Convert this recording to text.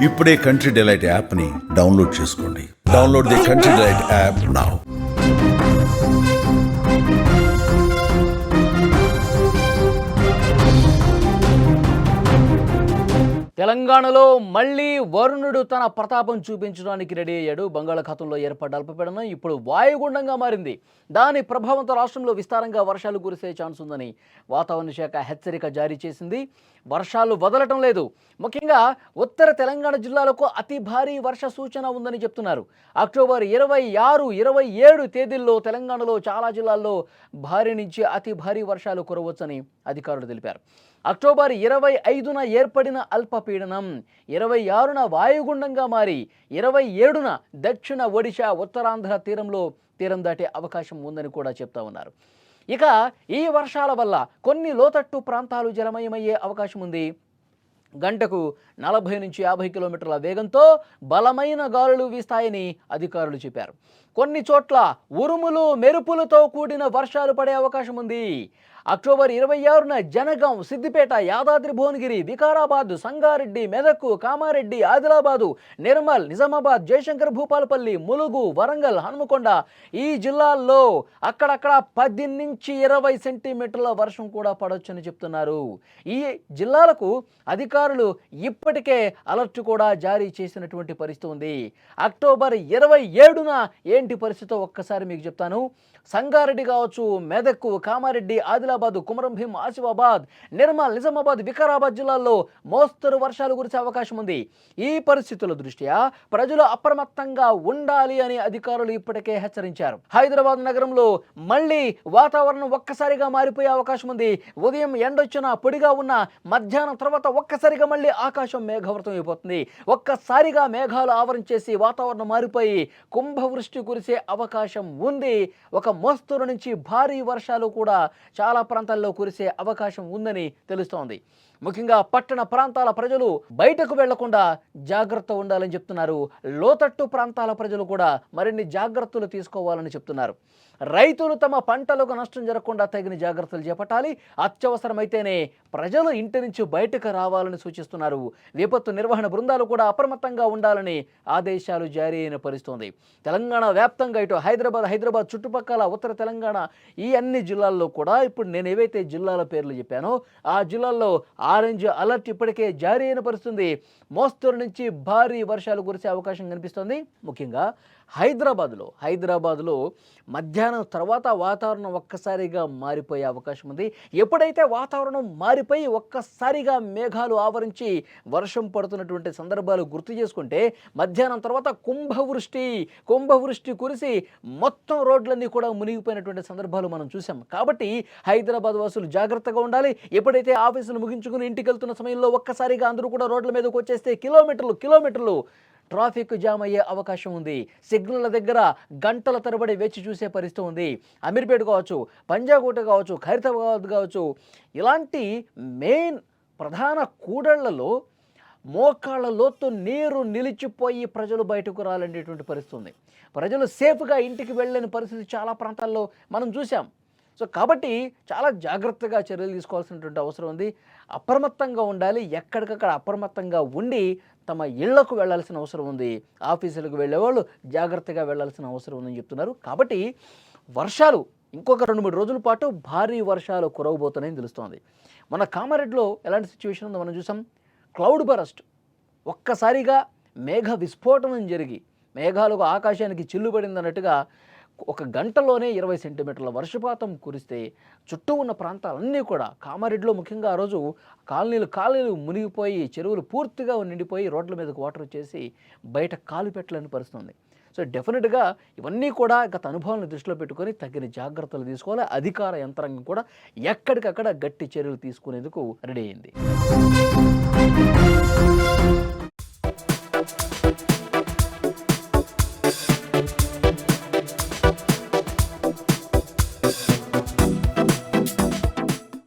ఇప్పుడే country delight యాప్ని download చేసుకోండి. Download the country delight app now. తెలంగాణలో మళ్లీ వరుణుడు తన ప్రతాపం చూపించడానికి రెడీ అయ్యాడు. బంగాళాఖాతంలో ఏర్పడ్డ అల్పపీడనం ఇప్పుడు వాయుగుండంగా మారింది. దాని ప్రభావంతో రాష్ట్రంలో విస్తారంగా వర్షాలు కురిసే ఛాన్స్ ఉందని వాతావరణ శాఖ హెచ్చరిక జారీ చేసింది. వర్షాలు వదలటం లేదు. ముఖ్యంగా ఉత్తర తెలంగాణ జిల్లాలకు అతి భారీ వర్ష సూచన ఉందని చెప్తున్నారు. అక్టోబర్ 26, 27 తేదీల్లో తెలంగాణలో చాలా జిల్లాల్లో భారీ నుంచి అతి భారీ వర్షాలు కురవచ్చని అధికారులు తెలిపారు. అక్టోబర్ 25న ఏర్పడిన అల్పపీడనం 26న వాయుగుండంగా మారి 27న దక్షిణ ఒడిశా ఉత్తరాంధ్ర తీరం దాటే అవకాశం ఉందని కూడా చెప్తా ఉన్నారు. ఇక ఈ వర్షాల వల్ల కొన్ని లోతట్టు ప్రాంతాలు జలమయమయ్యే అవకాశం ఉంది. గంటకు 40 నుంచి 50 కిలోమీటర్ల వేగంతో బలమైన గాలులు వీస్తాయని అధికారులు చెప్పారు. కొన్ని చోట్ల ఉరుములు మెరుపులతో కూడిన వర్షాలు పడే అవకాశం ఉంది. అక్టోబర్ 26న జనగాం, సిద్దిపేట, యాదాద్రి భువనగిరి, వికారాబాద్, సంగారెడ్డి, మెదక్, కామారెడ్డి, ఆదిలాబాదు, నిర్మల్, నిజామాబాద్, జయశంకర్, భూపాలపల్లి, ములుగు, వరంగల్, హనుమకొండ ఈ జిల్లాల్లో అక్కడక్కడ 10 నుంచి 20 సెంటీమీటర్ల వర్షం కూడా పడొచ్చని చెప్తున్నారు. ఈ జిల్లాలకు అధికారులు ఇప్పటికే అలర్ట్ కూడా జారీ చేసినటువంటి పరిస్థితి ఉంది. అక్టోబర్ 27న ఏంటి పరిస్థితి ఒక్కసారి మీకు చెప్తాను. సంగారెడ్డి కావచ్చు, మెదక్, కామారెడ్డి, ఆదిలాబాద్, కుమరంభీం, ఆసిఫాబాద్, నిర్మల్, నిజామాబాద్, వికారాబాద్ జిల్లాల్లో మోస్తరు వర్షాలు కురిసే అవకాశం ఉంది. ఈ పరిస్థితుల దృష్ట్యా ప్రజలు అప్రమత్తంగా ఉండాలి అని అధికారులు ఇప్పటికే హెచ్చరించారు. హైదరాబాద్ నగరంలో మళ్లీ వాతావరణం ఒక్కసారిగా మారిపోయే అవకాశం ఉంది. ఉదయం ఎండొచ్చినా పొడిగా ఉన్న మధ్యాహ్నం తర్వాత ఒక్కసారిగా మళ్ళీ ఆకాశం మేఘావృతం అయిపోతుంది. ఒక్కసారిగా మేఘాలు ఆవరించేసి వాతావరణం మారిపోయి కుంభవృష్టి కురిసే అవకాశం ఉంది. ఒక మోస్తరు నుంచి భారీ వర్షాలు కూడా చాలా ప్రాంతాల్లో కురిసే అవకాశం ఉందని తెలుస్తోంది. ముఖ్యంగా పట్టణ ప్రాంతాల ప్రజలు బయటకు వెళ్లకుండా జాగ్రత్త ఉండాలని చెప్తున్నారు. లోతట్టు ప్రాంతాల ప్రజలు కూడా మరిన్ని జాగ్రత్తలు తీసుకోవాలని చెప్తున్నారు. రైతులు తమ పంటలకు నష్టం జరగకుండా తగిన జాగ్రత్తలు చేపట్టాలి. అత్యవసరమైతేనే ప్రజలు ఇంటి నుంచి బయటకు రావాలని సూచిస్తున్నారు. విపత్తు నిర్వహణ బృందాలు కూడా అప్రమత్తంగా ఉండాలని ఆదేశాలు జారీ అయిన పరిస్థితుంది. తెలంగాణ వ్యాప్తంగా ఇటు హైదరాబాద్ చుట్టుపక్కల ఉత్తర తెలంగాణ ఈ అన్ని జిల్లాల్లో కూడా ఇప్పుడు నేను ఏవైతే జిల్లాల పేర్లు చెప్పానో ఆ జిల్లాల్లో ఆరెంజ్ అలర్ట్ ఇప్పటికే జారీ అయిన పరిస్థితుంది. మోస్తరు నుంచి భారీ వర్షాలు కురిసే అవకాశం కనిపిస్తోంది. ముఖ్యంగా హైదరాబాద్లో మధ్యాహ్నం తర్వాత వాతావరణం ఒక్కసారిగా మారిపోయే అవకాశం ఉంది. ఎప్పుడైతే వాతావరణం మారిపోయి ఒక్కసారిగా మేఘాలు ఆవరించి వర్షం పడుతున్నటువంటి సందర్భాలు గుర్తు చేసుకుంటే మధ్యాహ్నం తర్వాత కుంభవృష్టి కురిసి మొత్తం రోడ్లన్నీ కూడా మునిగిపోయినటువంటి సందర్భాలు మనం చూసాం. కాబట్టి హైదరాబాద్ వాసులు జాగ్రత్తగా ఉండాలి. ఎప్పుడైతే ఆఫీసులు ముగించుకుని ఇంటికి వెళ్తున్న సమయంలో ఒక్కసారిగా అందరూ కూడా రోడ్ల మీదకి వచ్చేస్తే కిలోమీటర్లు ట్రాఫిక్ జామ్ అయ్యే అవకాశం ఉంది. సిగ్నల్ల దగ్గర గంటల తరబడి వేచి చూసే పరిస్థితి ఉంది. అమీర్పేట కావచ్చు, పంజాగుట్ట కావచ్చు, ఖైరతాబాద్ కావచ్చు, ఇలాంటి మెయిన్ ప్రధాన కూడళ్లలో మోకాళ్ళ లోతు నీరు నిలిచిపోయి ప్రజలు బయటకు రాలనేటువంటి పరిస్థితి ఉంది. ప్రజలు సేఫ్గా ఇంటికి వెళ్ళలేని పరిస్థితి చాలా ప్రాంతాల్లో మనం చూసాం. సో కాబట్టి చాలా జాగ్రత్తగా చర్యలు తీసుకోవాల్సినటువంటి అవసరం ఉంది. అప్రమత్తంగా ఉండాలి. ఎక్కడికక్కడ అప్రమత్తంగా ఉండి తమ ఇళ్లకు వెళ్లాల్సిన అవసరం ఉంది. ఆఫీసులకు వెళ్ళేవాళ్ళు జాగ్రత్తగా వెళ్లాల్సిన అవసరం ఉందని చెప్తున్నారు. కాబట్టి వర్షాలు ఇంకొక 2-3 రోజుల పాటు భారీ వర్షాలు కురవబోతున్నాయని తెలుస్తోంది. మన కామారెడ్డిలో ఎలాంటి సిచ్యువేషన్ ఉందో మనం చూసాం. క్లౌడ్ బరస్ట్, ఒక్కసారిగా మేఘ విస్ఫోటనం జరిగి మేఘాలకు ఆకాశానికి చిల్లుపడింది అన్నట్టుగా ఒక గంటలోనే 20 సెంటీమీటర్ల వర్షపాతం కురిస్తే చుట్టూ ఉన్న ప్రాంతాలన్నీ కూడా కామారెడ్డిలో ముఖ్యంగా ఆ రోజు కాలనీలు మునిగిపోయి చెరువులు పూర్తిగా నిండిపోయి రోడ్ల మీదకు వాటర్ వచ్చేసి బయట కాలు పెట్టలేని పరిస్థితుంది. సో డెఫినెట్గా ఇవన్నీ కూడా గత అనుభవాలను దృష్టిలో పెట్టుకొని తగిన జాగ్రత్తలు తీసుకోవాలి. అధికార యంత్రాంగం కూడా ఎక్కడికక్కడ గట్టి చర్యలు తీసుకునేందుకు రెడీ అయింది.